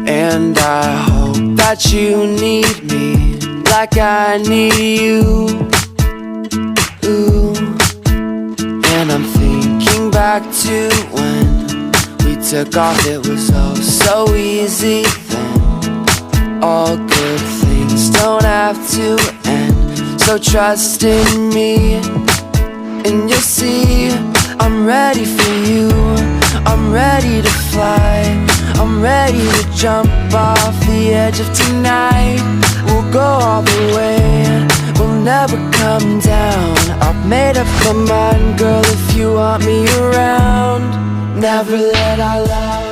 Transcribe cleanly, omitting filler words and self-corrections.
And I hope that you need me like I need you. Ooh. And I'm thinking back to when we took off. It was oh so easy then. All good things don't have to end, so trust in me. And you'll see I'm ready for you. I'm ready to fly. I'm ready to jump off the edge of tonight. We'll go all the way, we'll never come down. I've made up my mind, girl, if you want me around. Never let our love